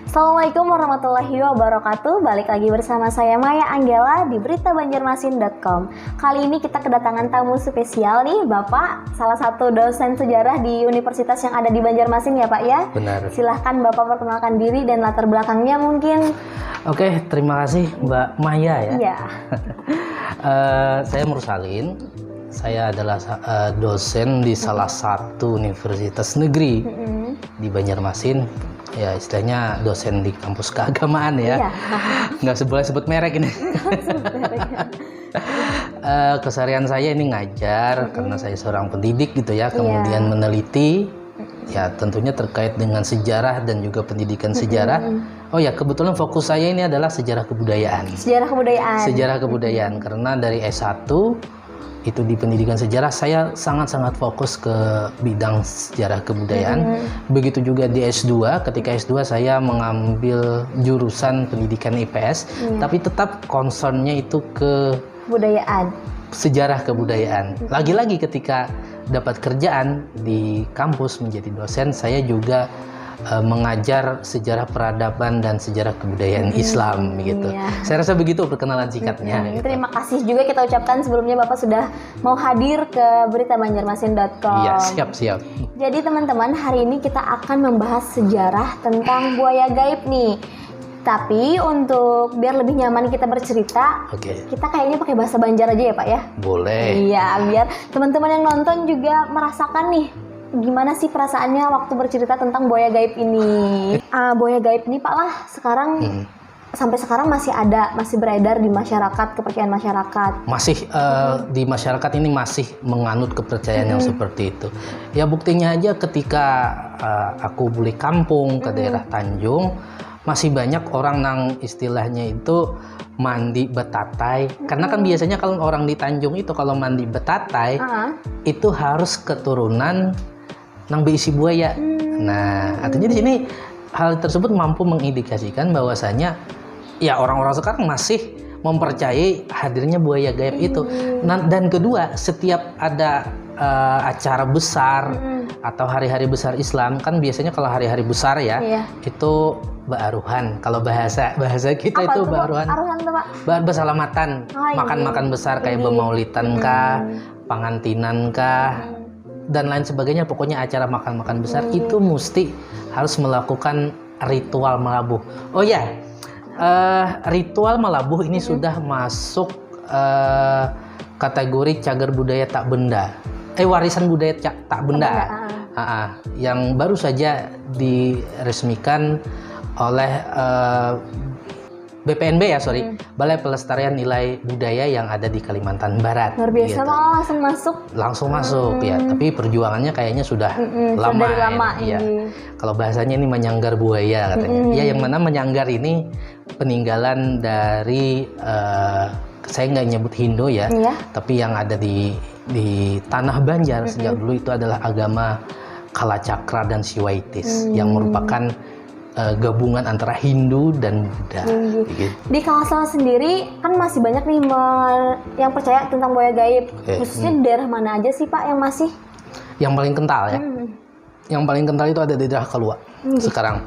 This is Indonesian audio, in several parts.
Assalamualaikum warahmatullahi wabarakatuh. Balik lagi bersama saya Maya Anggela di beritabanjarmasin.com. Kali ini kita kedatangan tamu spesial nih, Bapak, salah satu dosen sejarah di universitas yang ada di Banjarmasin ya Pak ya? Benar. Silahkan Bapak perkenalkan diri dan latar belakangnya mungkin. Oke, terima kasih Mbak Maya ya. Iya. Saya Mursalin. Saya adalah dosen di salah satu universitas negeri di Banjarmasin. Ya, istilahnya dosen di kampus keagamaan ya. Iya. Nggak boleh sebut merek ini. Keseharian saya ini ngajar karena saya seorang pendidik gitu ya. Kemudian meneliti, ya tentunya terkait dengan sejarah dan juga pendidikan sejarah. Oh ya, kebetulan fokus saya ini adalah sejarah kebudayaan. Sejarah kebudayaan. Sejarah kebudayaan karena dari S1 itu di pendidikan sejarah saya sangat-sangat fokus ke bidang sejarah kebudayaan. Begitu juga di S2, ketika S2 saya mengambil jurusan pendidikan IPS, tapi tetap concernnya itu ke Kebudayaan. sejarah kebudayaan. Lagi-lagi ketika dapat kerjaan di kampus menjadi dosen, saya juga mengajar sejarah peradaban dan sejarah kebudayaan Islam gitu. Iya. Saya rasa begitu perkenalan singkatnya. Gitu. Terima kasih juga kita ucapkan sebelumnya Bapak sudah mau hadir ke beritabanjarmasin.com. Iya, siap. Jadi teman-teman, hari ini kita akan membahas sejarah tentang buaya gaib nih. Tapi untuk biar lebih nyaman kita bercerita, kita kayaknya pakai bahasa Banjar aja ya Pak ya? Boleh. Iya, biar teman-teman yang nonton juga merasakan nih gimana sih perasaannya waktu bercerita tentang buaya gaib ini. Buaya gaib ini Pak lah sekarang sampai sekarang masih ada, masih beredar di masyarakat, kepercayaan masyarakat. Masih di masyarakat ini masih menganut kepercayaan yang seperti itu. Ya buktinya aja ketika aku beli kampung ke daerah Tanjung, masih banyak orang nang istilahnya itu mandi betatai. Karena kan biasanya kalau orang di Tanjung itu kalau mandi betatai itu harus keturunan nang beisi buaya. Nah, artinya di sini hal tersebut mampu mengindikasikan bahwasanya ya orang-orang sekarang masih mempercayai hadirnya buaya gaib itu. Nah, dan kedua, setiap ada acara besar atau hari-hari besar Islam, kan biasanya kalau hari-hari besar ya itu ba'aruhan. Kalau bahasa kita apa itu ba'aruhan. Aruhan tuh Pak? Bersalamatan, makan-makan besar kayak bemaulitan kah, pangantinan kah, dan lain sebagainya. Pokoknya acara makan-makan besar itu mesti harus melakukan ritual melabuh. Oh ya, ritual melabuh ini sudah masuk kategori cagar budaya tak benda. Warisan budaya tak benda. Yang baru saja diresmikan oleh BPNB ya, Balai Pelestarian Nilai Budaya yang ada di Kalimantan Barat. Luar biasa gitu. malah langsung masuk. Langsung masuk ya, tapi perjuangannya kayaknya sudah lama. Ya. Kalau bahasanya ini menyanggar buaya katanya. Ya, yang mana menyanggar ini peninggalan dari saya nggak nyebut Hindu ya, tapi yang ada di tanah Banjar sejak dulu itu adalah agama Kalacakra dan Siwaitis yang merupakan gabungan antara Hindu dan Buddha. Gitu. Di Kalsel sendiri kan masih banyak nih yang percaya tentang buaya gaib. Khususnya di daerah mana aja sih Pak yang masih? Yang paling kental ya. Yang paling kental itu ada di daerah Kalua sekarang.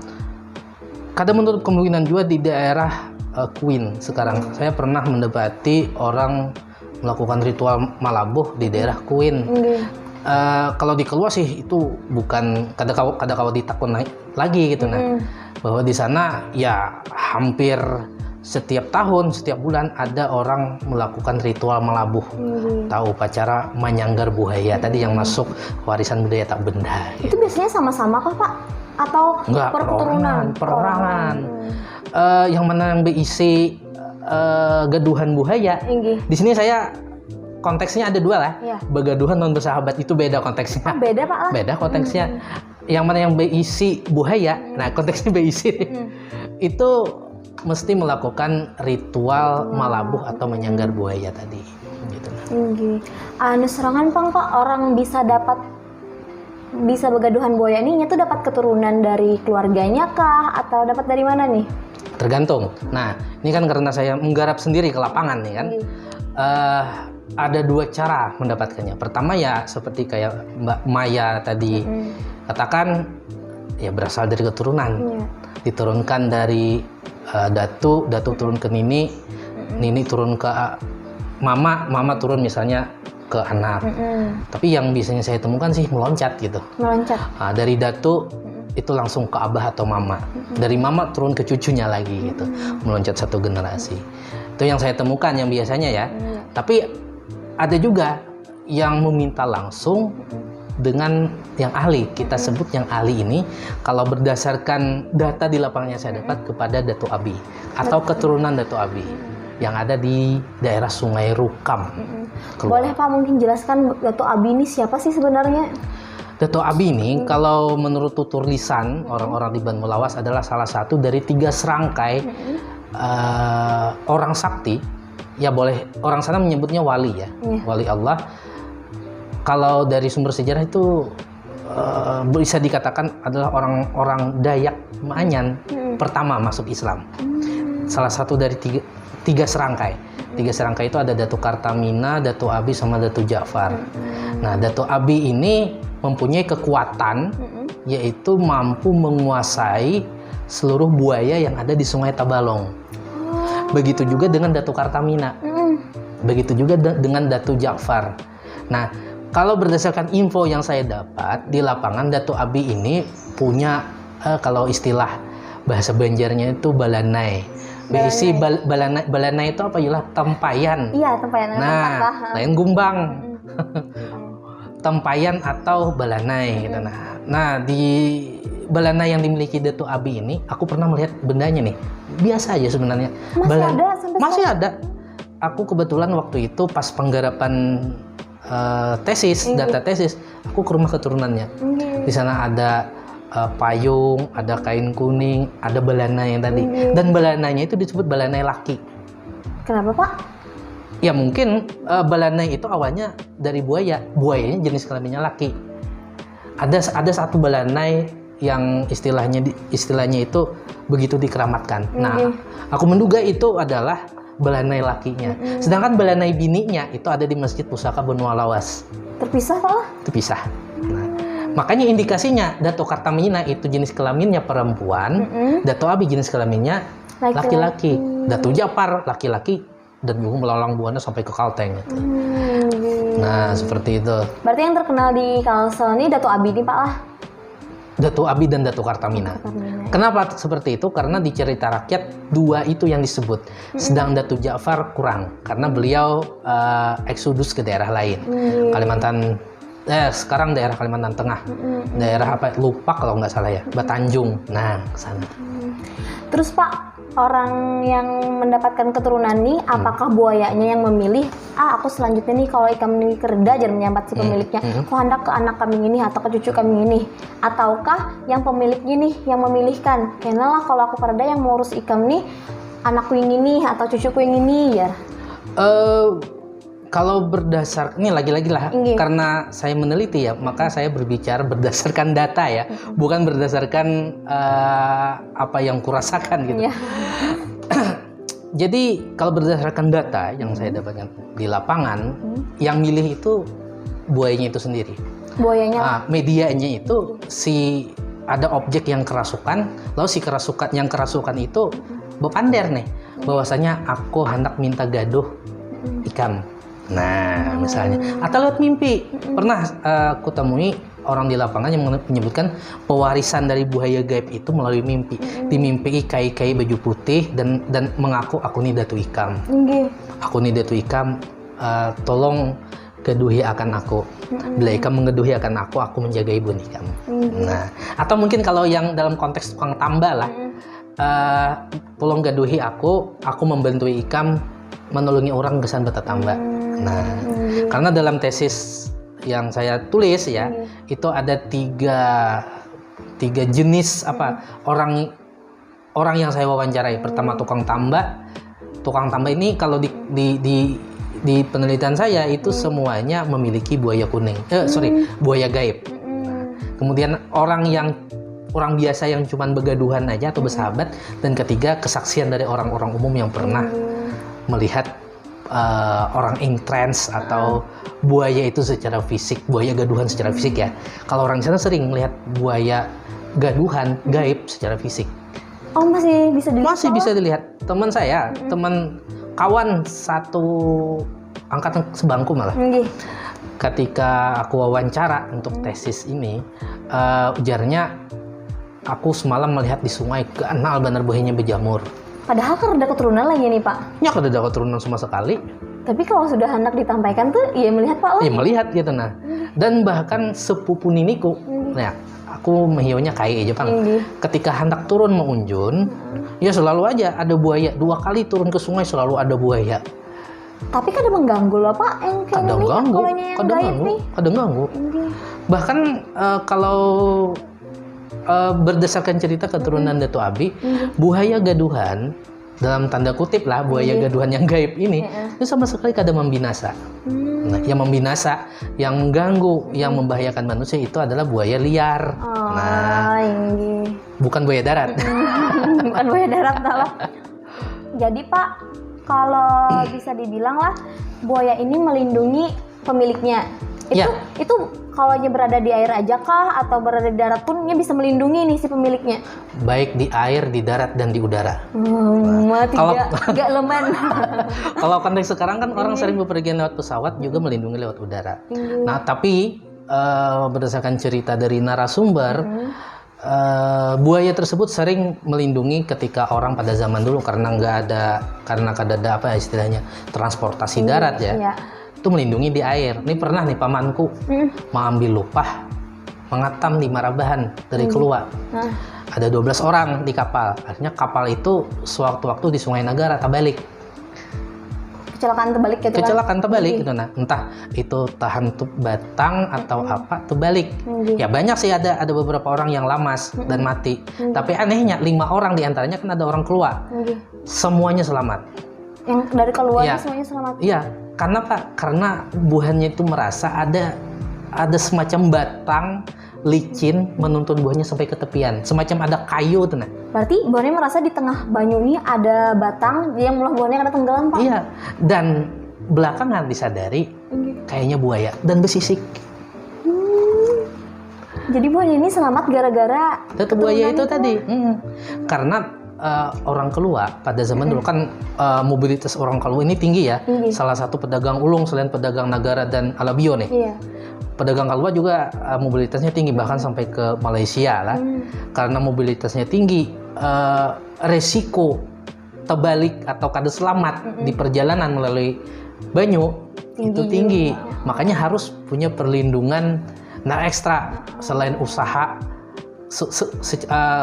Kadang menurut kemungkinan juga di daerah Queen sekarang. Saya pernah mendapati orang melakukan ritual malabuh di daerah Queen. Kalau di Kalua sih itu bukan kada ditakun lagi gitu bahwa di sana ya hampir setiap tahun, setiap bulan ada orang melakukan ritual malabuh atau upacara menyanggar buaya tadi yang masuk warisan budaya tak benda. Itu biasanya sama-sama kah Pak? Atau enggak, perorangan. Yang mana yang berisi gaduhan buaya. Di sini saya konteksnya ada dua lah. Begaduhan non bersahabat itu beda konteksnya. Beda Pak lah. Beda konteksnya. Yang mana yang berisi buaya, nah konteksnya berisi itu mesti melakukan ritual malabuh atau menyanggar buaya tadi. Gitu. Serangan Pak orang bisa begaduhan buaya ini itu dapat keturunan dari keluarganya kah atau dapat dari mana nih? Tergantung. Nah, ini kan karena saya menggarap sendiri ke lapangan nih kan. Ada dua cara mendapatkannya. Pertama ya seperti kayak Mbak Maya tadi katakan ya berasal dari keturunan. diturunkan dari Datu turun ke Nini, Nini turun ke Mama turun misalnya ke anak. Tapi yang biasanya saya temukan sih meloncat gitu. Meloncat. Nah, dari Datu itu langsung ke Abah atau Mama. Dari Mama turun ke cucunya lagi gitu. Meloncat satu generasi. Itu yang saya temukan yang biasanya ya. Tapi ada juga yang meminta langsung dengan yang ahli, kita sebut yang ahli ini kalau berdasarkan data di lapangan yang saya dapat kepada Datu Abi atau keturunan Datu Abi yang ada di daerah Sungai Rukam. Boleh Pak mungkin jelaskan Datu Abi ini siapa sih sebenarnya? Datu Abi ini kalau menurut tutur lisan orang-orang di Banu Lawas adalah salah satu dari 3 serangkai orang sakti. Ya boleh orang sana menyebutnya wali ya, wali Allah. Kalau dari sumber sejarah itu bisa dikatakan adalah orang-orang Dayak Maanyan pertama masuk Islam. Salah satu dari tiga serangkai. 3 serangkai itu ada Datu Kartamina, Datu Abi, sama Datu Ja'far. Nah, Datu Abi ini mempunyai kekuatan yaitu mampu menguasai seluruh buaya yang ada di Sungai Tabalong. Begitu juga dengan Datu Kartamina. Begitu juga dengan Datu Ja'far. Nah, kalau berdasarkan info yang saya dapat di lapangan, Datu Abi ini punya kalau istilah bahasa Banjarnya itu balanai. Berisi balanai itu apa ya? Tempayan. Iya, tempayan. Nah, lain gumbang. Tempayan atau balanai gitu. Nah, di balanai yang dimiliki Datu Abi ini, aku pernah melihat bendanya nih. Biasa aja sebenarnya. Masih ada. Aku kebetulan waktu itu pas penggarapan tesis, data tesis, aku ke rumah keturunannya. Di sana ada payung, ada kain kuning, ada balanai yang tadi. Dan balanainya itu disebut balanai laki. Kenapa Pak? Ya mungkin balanai itu awalnya dari buaya. Buayanya jenis kelaminnya laki. Ada satu balanai yang istilahnya itu begitu dikeramatkan. Nah, aku menduga itu adalah balanai lakinya. Sedangkan balanai bininya itu ada di Masjid Pusaka Banu Lawas. Terpisah Pak? Terpisah. Nah, makanya indikasinya Datu Kartamina itu jenis kelaminnya perempuan, Datu Abi jenis kelaminnya laki-laki. Datu Ja'far laki-laki dan juga melalang buana sampai ke Kalteng gitu. Nah, seperti itu. Berarti yang terkenal di Kalsel ini Datu Abi ini Pak lah. Datu Abi dan Datu Kartamina. Kenapa seperti itu? Karena di cerita rakyat 2 itu yang disebut. Sedang Datu Ja'far kurang karena beliau eksodus ke daerah lain. Kalimantan sekarang daerah Kalimantan Tengah. Daerah apa? Lupa kalau nggak salah ya. Batanjung. Nah, ke sana. Terus Pak, orang yang mendapatkan keturunan nih, apakah buayanya yang memilih, aku selanjutnya nih kalau ikan ini kereda jangan menyambat si pemiliknya, aku hendak ke anak kambing ini atau ke cucu kambing ini, ataukah yang pemiliknya nih yang memilihkan, kayaknya lah kalau aku kereda yang mengurus ikan nih anakku yang ini atau cucuku yang ini ya? Kalau berdasar, ini lagi-lagi lah, karena saya meneliti ya, maka saya berbicara berdasarkan data ya, bukan berdasarkan apa yang kurasakan gitu. Jadi kalau berdasarkan data yang saya dapatkan di lapangan, yang milih itu buayanya itu sendiri. Buayanya? Medianya itu ada objek yang kerasukan, lalu si kerasukan itu berpander nih, bahwasanya aku hendak minta gaduh ikan. Nah, misalnya, atau lewat mimpi. Pernah aku temui orang di lapangan yang menyebutkan pewarisan dari buaya gaib itu melalui mimpi. Dimimpi kai-kai baju putih dan mengaku aku nih Datu Ikam. Aku nih Datu Ikam, tolong geduhi akan aku. Bila Ikam mengeduhi akan aku menjaga ibu nih kamu. Nah, atau mungkin kalau yang dalam konteks tukang tambah lah, tolong geduhi aku membantu Ikam menolongi orang gesan bata tambah. Nah, karena dalam tesis yang saya tulis ya, itu ada tiga jenis orang yang saya wawancarai. Pertama tukang tambak. Tukang tambak ini kalau di penelitian saya itu semuanya memiliki buaya kuning. Buaya gaib. Kemudian orang biasa yang cuman begaduhan aja atau bersahabat, dan ketiga kesaksian dari orang-orang umum yang pernah melihat orang in trance atau buaya itu secara fisik, buaya gaduhan secara fisik ya. Kalau orang di sana sering melihat buaya gaduhan gaib secara fisik. Oh, masih bisa dilihat? Masih bisa dilihat. Teman saya, teman kawan satu angkatan sebangku malah. Ketika aku wawancara untuk tesis ini, ujarnya aku semalam melihat di sungai ganal benar buahnya berjamur. Padahal kan ada keturunan lagi nih Pak. Ya kada ada keturunan sama sekali. Tapi kalau sudah hendak ditampaikan tuh, ya melihat Pak lah. Ya melihat gitu nah. Dan bahkan sepupu niniku, nah aku mehionya kai aja Bang. Ketika hendak turun mengunjun, ya selalu aja ada buaya. 2 kali turun ke sungai selalu ada buaya. Tapi kadang mengganggu loh Pak, yang kayak Kadang ini, ganggu, kadang ganggu, kadang ganggu. Bahkan kalau berdasarkan cerita keturunan Dato Abi, buaya gaduhan dalam tanda kutip lah, buaya gaduhan yang gaib ini itu sama sekali kada membinasa. Nah, yang membinasa, yang mengganggu, yang membahayakan manusia itu adalah buaya liar. Bukan buaya darat. Bukan buaya darat lah. Jadi Pak, kalau bisa dibilang lah, buaya ini melindungi pemiliknya. Itu kalau dia berada di air aja kah atau berada di darat pun dia bisa melindungi nih si pemiliknya. Baik di air, di darat dan di udara. Tidak elemen. Kalau konteks sekarang kan orang sering bepergian lewat pesawat juga melindungi lewat udara. Nah, tapi berdasarkan cerita dari narasumber, buaya tersebut sering melindungi ketika orang pada zaman dulu karena kada ada apa istilahnya transportasi darat ya. Itu melindungi di air. Ini pernah nih pamanku mengambil lupah mengatam di Marabahan dari keluar. Ada 12 orang di kapal. Akhirnya kapal itu sewaktu-waktu di Sungai Nagara terbalik. Kecelakaan terbalik gitu kan? Kecelakaan terbalik gitu nah. Entah itu tahan batang atau apa terbalik. Ya banyak sih ada beberapa orang yang lamas dan mati. Tapi anehnya 5 orang diantaranya kan ada orang keluar. Semuanya selamat. Yang dari keluarnya semuanya selamat? Iya. Karena Pak, karena buahnya itu merasa ada semacam batang licin menuntun buahnya sampai ke tepian, semacam ada kayu tuh nah. Berarti buahnya merasa di tengah banyu ini ada batang yang mulah buahnya kada tenggelam Pak? Iya, dan belakangan disadari kayaknya buaya dan bersisik. Jadi buahnya ini selamat gara-gara buaya itu tadi. Karena orang Kelua pada zaman dulu kan mobilitas orang Kelua ini tinggi ya. Salah satu pedagang ulung selain pedagang Nagara dan Alabio nih. Pedagang Kelua juga mobilitasnya tinggi bahkan sampai ke Malaysia lah. Karena mobilitasnya tinggi, resiko terbalik atau kada selamat di perjalanan melalui banyu itu tinggi. Makanya harus punya perlindungan ekstra selain usaha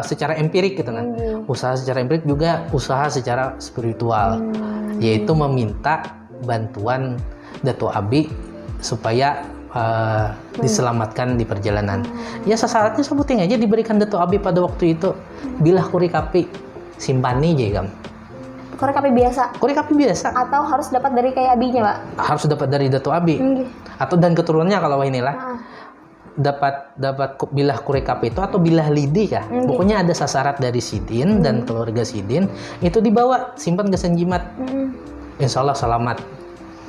secara empirik gitu kan. Usaha secara empirik juga usaha secara spiritual, yaitu meminta bantuan Dato Abi supaya diselamatkan di perjalanan. Ya syaratnya sebutin aja diberikan Dato Abi pada waktu itu bilah kurikapi simpani aja kan. Kurikapi biasa? Kurikapi biasa. Atau harus dapat dari kayak abinya Pak? Harus dapat dari Dato Abi. Atau dan keturunannya kalau inilah. Dapat bilah kurikap itu atau bilah lidi kah? Pokoknya ada syarat dari Sidin dan keluarga Sidin itu dibawa simpan ke Senjimat. Insya Allah selamat.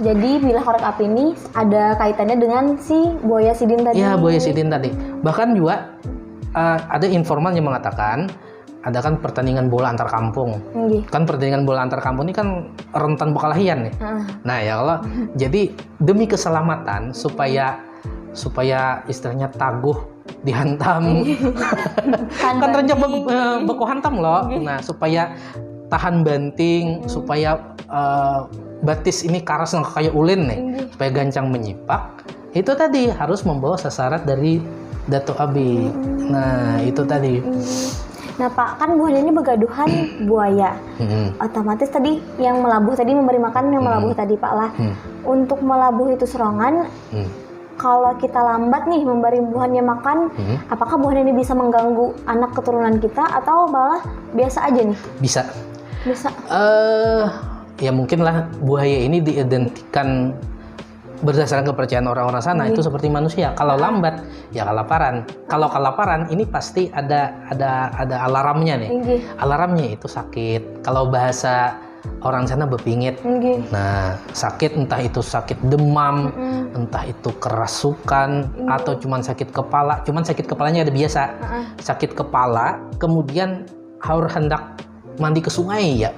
Jadi bilah kurikap ini ada kaitannya dengan si buaya Sidin tadi? Ya buaya Sidin tadi. Bahkan juga ada informan yang mengatakan ada kan pertandingan bola antar kampung. Kan pertandingan bola antar kampung ini kan rentan perkelahian nih. Nah ya Allah. Jadi demi keselamatan supaya istilahnya taguh dihantam kan rencana beku hantam loh. Nah supaya tahan banting, supaya batis ini karas kayak ulin nih, supaya gancang menyipak, itu tadi harus membawa sasarat dari Dato Abi. Nah itu tadi. Nah Pak, kan buahnya ini begaduhan buaya. Otomatis tadi yang melabuh tadi memberi makan yang melabuh tadi Pak lah. Untuk melabuh itu serongan, kalau kita lambat nih memberi buahnya makan, apakah buahnya ini bisa mengganggu anak keturunan kita atau malah biasa aja nih? Bisa. Ya mungkin lah buaya ini diidentikan berdasarkan kepercayaan orang-orang sana itu seperti manusia. Kalau lambat ya kelaparan. Kalau kelaparan ini pasti ada alarmnya nih. Alarmnya itu sakit. Kalau bahasa orang sana bepingit. Nah, sakit entah itu sakit demam, entah itu kerasukan atau cuman sakit kepala. Cuman sakit kepalanya ada biasa. Sakit kepala, kemudian harus hendak mandi ke sungai ya.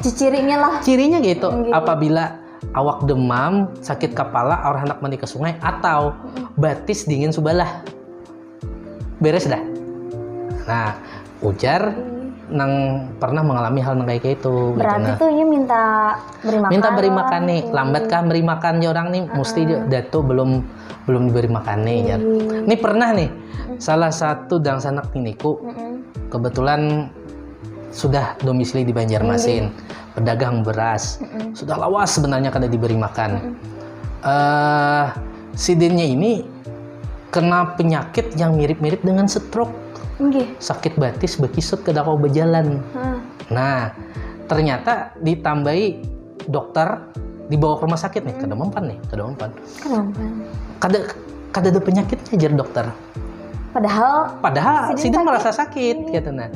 Cirinya lah. Cirinya gitu. Apabila awak demam, sakit kepala, orang hendak mandi ke sungai, atau batis dingin subalah. Beres dah. Nah, ujar nang pernah mengalami hal nang kayak gitu. Berarti gitu, tuh ini minta beri makan. Minta beri makan nih. Lambat kah beri makan ya orang nih? Mesti datu belum diberi makan nih ya. Ini pernah nih salah satu dang sanak niniku kebetulan sudah domisili di Banjarmasin, pedagang beras, sudah lawas sebenarnya kada diberi makan. Sidinnya ini kena penyakit yang mirip-mirip dengan stroke. Sakit batis bekisut kada kau berjalan. Nah, ternyata ditambahi dokter dibawa ke rumah sakit nih, kada mempan. Kada ada penyakitnya jar dokter. Padahal sidin merasa sakit gitu nah.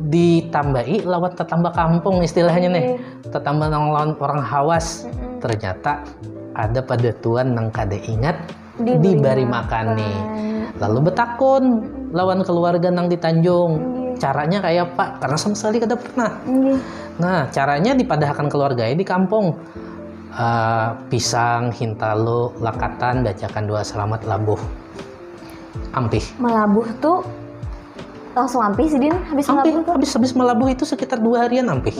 Ditambahi lawan tetangga kampung istilahnya nih. Tetangga lawan orang hawas. Ternyata ada pada tuan nang kada ingat diberi makan nih. Lalu betakun lawan keluarga nang di Tanjung. Caranya kayak Pak, karena sama sekali kada pernah. Nah, caranya dipadahkan keluarganya di kampung. Pisang, hintalo, lakatan, bacakan doa selamat, labuh. Ampih. Melabuh tuh langsung ampih sih Din, habis melabuh tuh. Habis melabuh itu sekitar 2 harian ampih.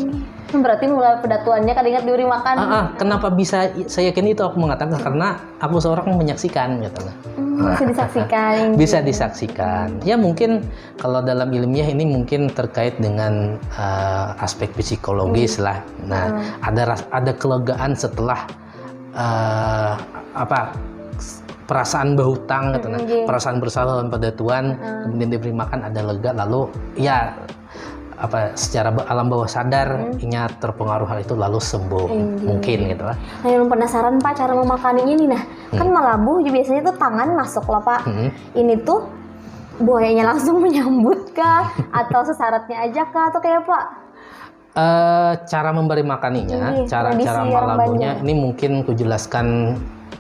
Berarti mulai pedatuannya kada ingat diberi makan. Kenapa bisa saya yakin itu aku mengatakan karena aku seorang menyaksikan gitu lah. Bisa disaksikan. Bisa disaksikan. Ya mungkin kalau dalam ilmiah ini mungkin terkait dengan aspek psikologis lah. Nah, ada kelegaan setelah perasaan berhutang gitu, perasaan bersalah dan pada Tuhan, kemudian diberi makan ada lega, lalu ya secara alam bawah sadar inya terpengaruh hal itu lalu sembuh mungkin gitu lah. Nah, yang penasaran Pak cara memakani ini kan melabuh biasanya tuh tangan masuk lah Pak. Ini tuh buayanya langsung menyambut kah atau sesaratnya aja kah atau kayak Pak? Cara memberi makaninya, cara melabuhnya ini mungkin kujelaskan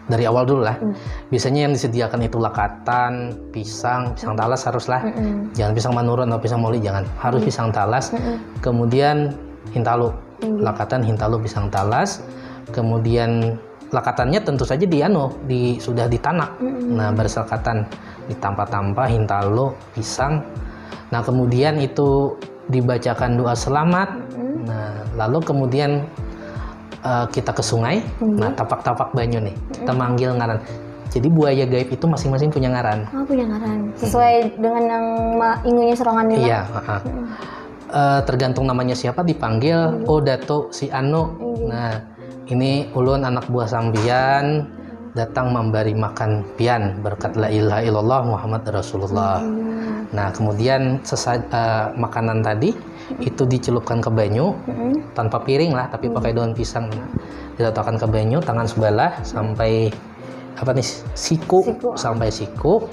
dari awal dulu lah. Biasanya yang disediakan itu lakatan, pisang talas haruslah. Jangan pisang manurun atau pisang moli, jangan. Harus pisang talas. Kemudian hintalo. Lakatan, hintalo, pisang talas. Kemudian lakatannya tentu saja sudah ditanak. Nah, beras lakatan ditampa-tampa, hintalo, pisang. Nah, kemudian itu dibacakan doa selamat. Nah, lalu kemudian kita ke sungai, nah tapak-tapak banyu nih, kita manggil ngaran. Jadi buaya gaib itu masing-masing punya ngaran. Punya ngaran. Sesuai dengan yang ingunya serangan ini. Iya. Tergantung namanya siapa dipanggil. Oh Dato si Anu. Nah ini ulun anak buah sambian datang memberi makan pian berkat la ilaha illallah Muhammad Rasulullah. Nah kemudian makanan tadi itu dicelupkan ke banyu tanpa piring lah, tapi pakai daun pisang. Diletakkan ke banyu tangan sebelah sampai siku sampai siku,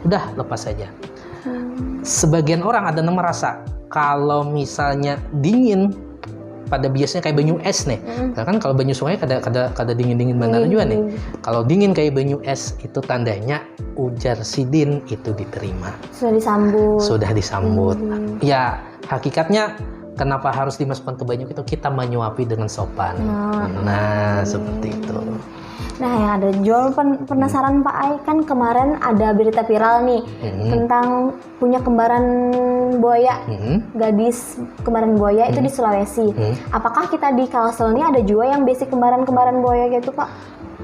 udah lepas saja. Sebagian orang ada yang merasa kalau misalnya dingin, pada biasanya kayak banyu es nih. Kan kalau banyu sungai kada dingin benar juga nih. Kalau dingin kayak banyu es itu tandanya ujar sidin itu diterima. Sudah disambut. Ya hakikatnya kenapa harus dimasukkan ke banyu itu kita menyuapi dengan sopan. Nah seperti itu. Nah yang ada jual penasaran Pak Ai, kan kemarin ada berita viral nih tentang punya kembaran buaya, gadis kembaran buaya itu di Sulawesi. Apakah kita di Kalsel ini ada juga yang basic kembaran buaya gitu Pak?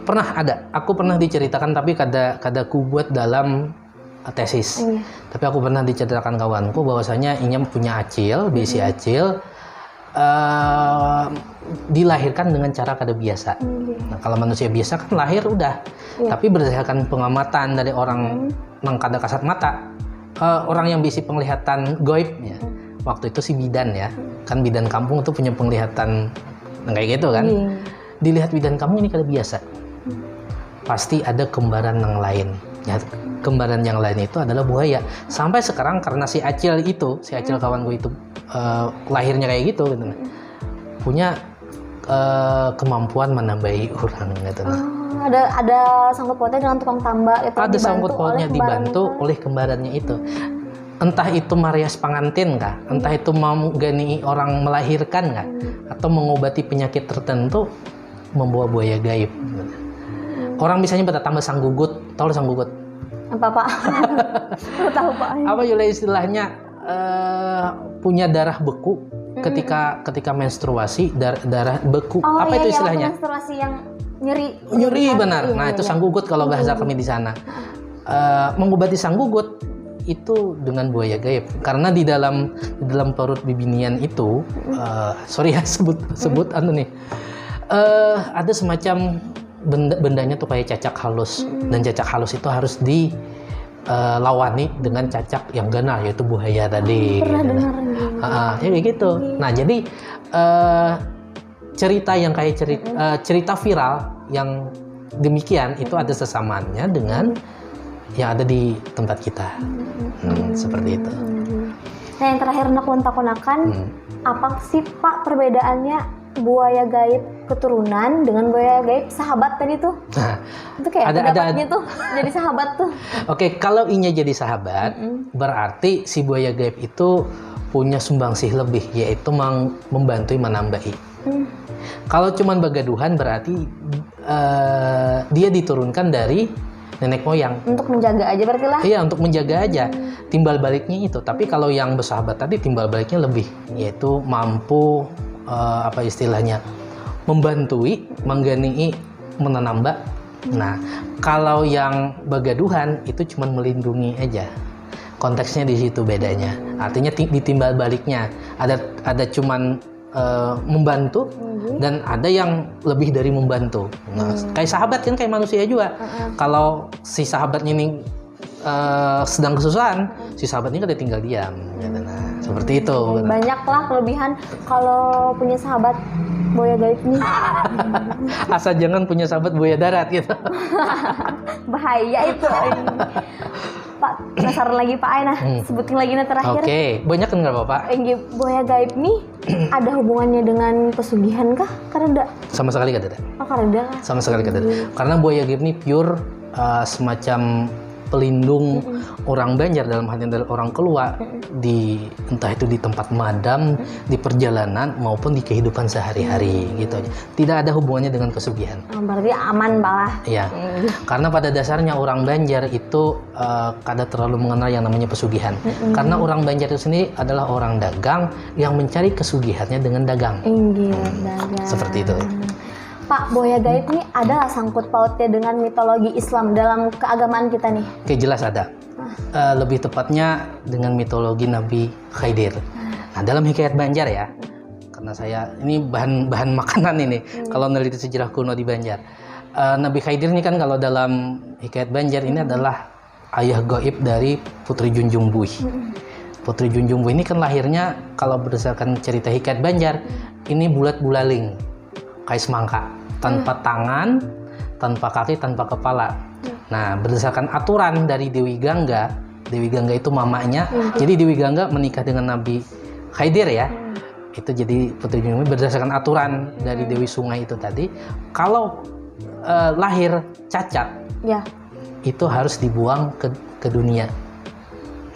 Pernah ada, aku pernah diceritakan tapi kada ku buat dalam tesis. Tapi aku pernah diceritakan kawanku bahwasanya inya punya acil, bisi acil. Dilahirkan dengan cara kada biasa. Nah, kalau manusia biasa kan lahir udah, tapi berdasarkan pengamatan dari orang yang kada kasat mata, orang yang bisa penglihatan goib ya. Waktu itu si bidan ya, kan bidan kampung itu punya penglihatan kayak gitu kan. Dilihat bidan kampung ini kada biasa, pasti ada kembaran yang lain. Ya, kembaran yang lain itu adalah buaya. Sampai sekarang karena si acil kawan gue itu lahirnya kayak gitu, punya kemampuan menambahi orang gitu. Ada sangkut pautnya dengan tukang tambak itu. Ada sangkut pautnya dibantu oleh kembarannya itu. Entah itu marias pengantin kah, entah itu menggani orang melahirkan kah, atau mengobati penyakit tertentu, membawa buaya gaib. Orang misalnya pada tambah sang gugut, tahu sang gugut? Apa Pak? Tahu Pak. Apa Yula istilahnya punya darah beku ketika menstruasi, darah beku. Apa itu istilahnya? Menstruasi yang nyeri. Nyeri benar. Iya, Nah itu sang gugut kalau bahasa kami di sana. Mengobati sang gugut itu dengan buaya gaib, karena di dalam perut bibinian itu, sorry ya sebut anu nih, ada semacam bendanya tuh kayak cacak halus, dan cacak halus itu harus dilawani dengan cacak yang ganas, yaitu buaya tadi. Pernah dengar Ya kayak gitu. Nah jadi cerita yang kayak cerita viral yang demikian itu ada sesamaannya dengan yang ada di tempat kita. Seperti itu. Nah yang terakhir nakon-takonakan, apa sih Pak perbedaannya buaya gaib keturunan dengan buaya gaib sahabat tadi tuh? Nah, itu kayak pendapatnya tuh jadi sahabat tuh. Oke, kalau inya jadi sahabat, berarti si buaya gaib itu punya sumbangsih lebih, yaitu membantu menambahi. Kalau cuman bagaduhan berarti dia diturunkan dari nenek moyang. Untuk menjaga aja berarti lah. Iya, untuk menjaga aja. Timbal baliknya itu. Tapi kalau yang bersahabat tadi timbal baliknya lebih, yaitu mampu apa istilahnya, membantui, menggani, menambah. Nah, kalau yang bagaduhan itu cuma melindungi aja. Konteksnya di situ bedanya. Artinya ditimbal baliknya. Ada cuman membantu, dan ada yang lebih dari membantu. Nah, kayak sahabat kan kayak manusia juga. Kalau si sahabatnya ini sedang kesusahan, si sahabatnya kan tinggal diam. Nah, seperti itu. Banyaklah kelebihan kalau punya sahabat buaya gaib nih. Asal jangan punya sahabat buaya darat gitu. Bahaya itu. Pak, penasaran lagi Pak Aina, sebutin lagi nih terakhir. Oke, banyak kan nggak Bapak? Buaya gaib nih ada hubungannya dengan pesugihan kah? Karena sama sekali nggak ada. Oh, karena sama sekali nggak ada. Karena buaya gaib ini pure semacam pelindung orang Banjar, dalam hal ini orang keluar, entah itu di tempat madam, di perjalanan maupun di kehidupan sehari-hari gitu aja. Tidak ada hubungannya dengan pesugihan. Berarti aman malah. Iya. Karena pada dasarnya orang Banjar itu kada terlalu mengenal yang namanya pesugihan. Karena orang Banjar itu sendiri adalah orang dagang yang mencari kesugihannya dengan dagang. Dagang. Seperti itu. Pak, buaya gaib ini ada sangkut pautnya dengan mitologi Islam dalam keagamaan kita nih? Oke, jelas ada. Lebih tepatnya dengan mitologi Nabi Khidir. Nah, dalam hikayat Banjar ya, karena saya ini bahan makanan ini. Kalau neliti sejarah kuno di Banjar, Nabi Khidir ini kan kalau dalam hikayat Banjar ini adalah ayah gaib dari Putri Junjung Buih. Putri Junjung Buih ini kan lahirnya kalau berdasarkan cerita hikayat Banjar, ini bulat bulaling, kayak semangka, tanpa tangan, tanpa kaki, tanpa kepala. Nah, berdasarkan aturan dari Dewi Gangga itu mamanya, jadi Dewi Gangga menikah dengan Nabi Khidir ya, itu jadi Putri Junjung Buih. Berdasarkan aturan dari Dewi Sungai itu tadi, kalau lahir cacat, itu harus dibuang ke dunia.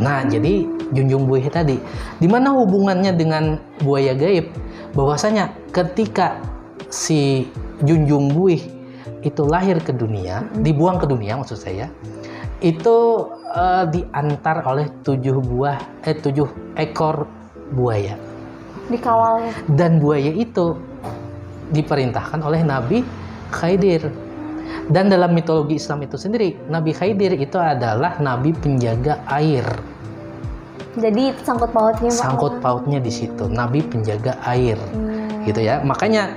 Nah, jadi Junjung Buih tadi, di mana hubungannya dengan buaya gaib? Bahwasanya ketika si Junjung Buih itu lahir ke dunia, dibuang ke dunia maksud saya, itu diantar oleh 7 ekor buaya. Dikawalnya. Dan buaya itu diperintahkan oleh Nabi Khidir. Dan dalam mitologi Islam itu sendiri, Nabi Khidir itu adalah nabi penjaga air. Jadi sangkut pautnya. Sangkut pautnya di situ, nabi penjaga air, gitu ya. Makanya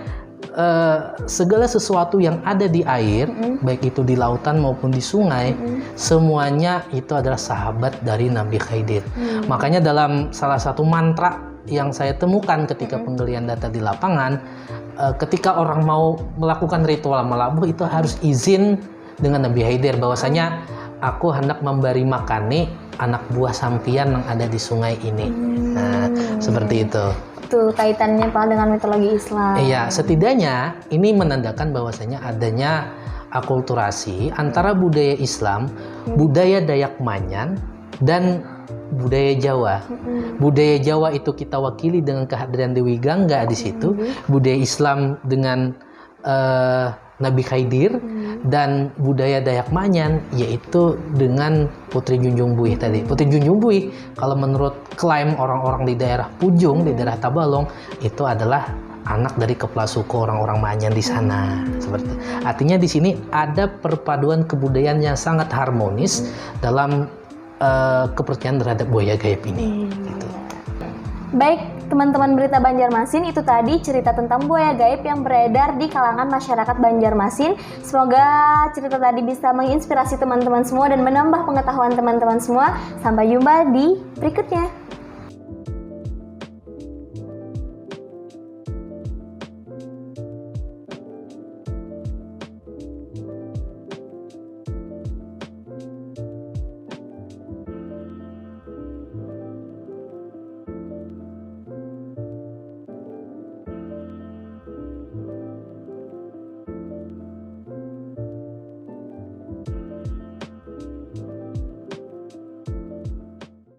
segala sesuatu yang ada di air, baik itu di lautan maupun di sungai, semuanya itu adalah sahabat dari Nabi Khidir. Makanya dalam salah satu mantra yang saya temukan ketika penggalian data di lapangan, ketika orang mau melakukan ritual melabuh itu harus izin dengan Nabi Khidir, bahwasanya aku hendak memberi makani anak buah sampian yang ada di sungai ini. Nah, seperti itu. Itu kaitannya Pak dengan mitologi Islam. Iya, setidaknya ini menandakan bahwasanya adanya akulturasi antara budaya Islam, budaya Dayak Manyan, dan budaya Jawa. Budaya Jawa itu kita wakili dengan kehadiran Dewi Gangga di situ. Budaya Islam dengan Nabi Khidir, dan budaya Dayak Manyan yaitu dengan Putri Junjung Buih tadi. Putri Junjung Buih kalau menurut klaim orang-orang di daerah Pujung, di daerah Tabalong, itu adalah anak dari kepala suku orang-orang Manyan di sana. Seperti itu. Artinya di sini ada perpaduan kebudayaan yang sangat harmonis dalam kepercayaan terhadap buaya gaib ini. Gitu. Baik, teman-teman Berita Banjarmasin, itu tadi cerita tentang buaya gaib yang beredar di kalangan masyarakat Banjarmasin. Semoga cerita tadi bisa menginspirasi teman-teman semua dan menambah pengetahuan teman-teman semua. Sampai jumpa di berikutnya.